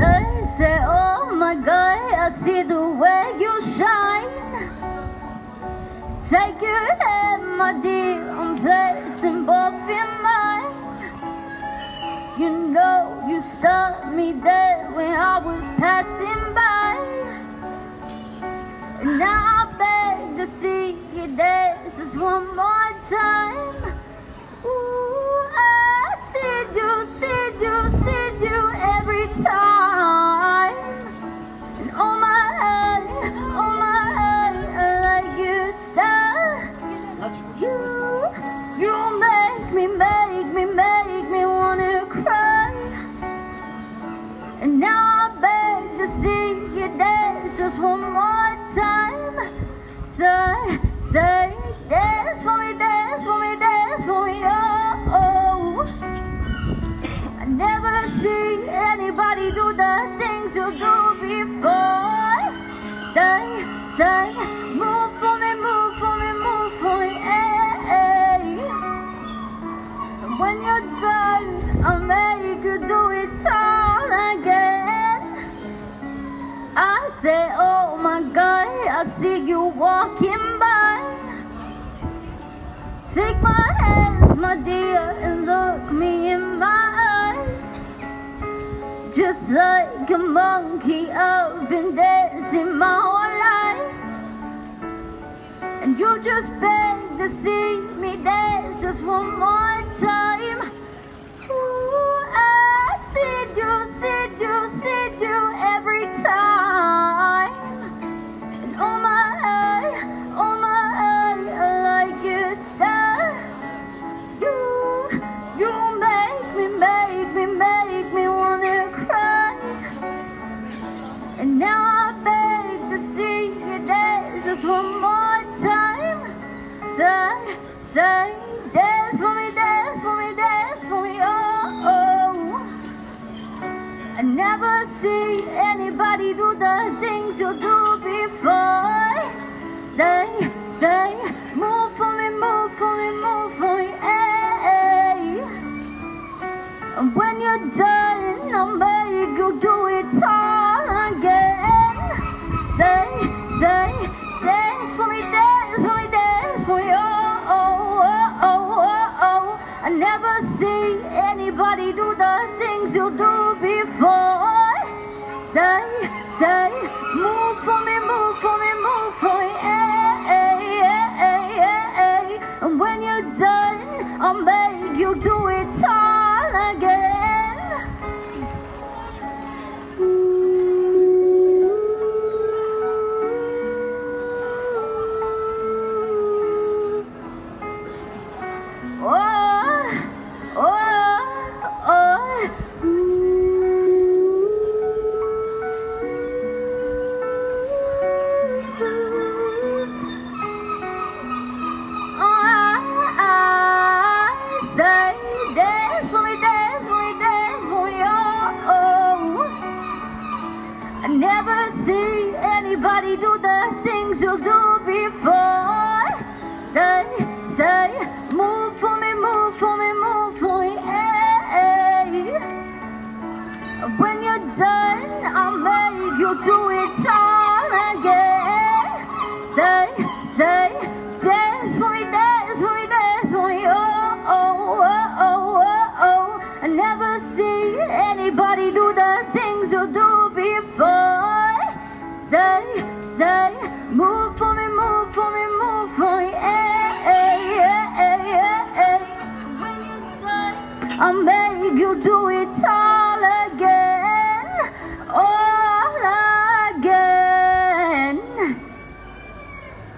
They say, oh my God, I see the way you shine. Take your hand, my dear, I'm placing both in mine. You know you stopped me there when I was passing by. And now I beg to see you there just one more time. Ooh, I see you every time. And oh my heart, I like your style. You make me wanna cry. And now I beg to see you dance just one more time. Say, dance for me, oh. I never see anybody do the things you do before. They say, move for me, hey. And when you're done, I'll make you do it all again. I say, oh my God, I see you walking by. Take my hands, my dear, and look me in my eyes. Just like a monkey, I've been dancing my whole life. And you just beg to see me dance just one more time. Ooh, I see you every time. And oh my heart, I like your style. You make me wanna cry. And now I beg to see you dance just one more time. Say, dance for me, oh. I never see anybody do the things you do before. They say, move for me, hey. And when you're done, I'll make you do it all again. They say, dance for me, oh. I never see anybody do the things you do before. They say, move for me, hey. And when you're done, I'll make you do it all again. Never see anybody do the things you do before. They say, move for me, hey. When you're done, I'll make you do it all again. They say, dance for me, oh. I never see anybody do the things you do before. They say, move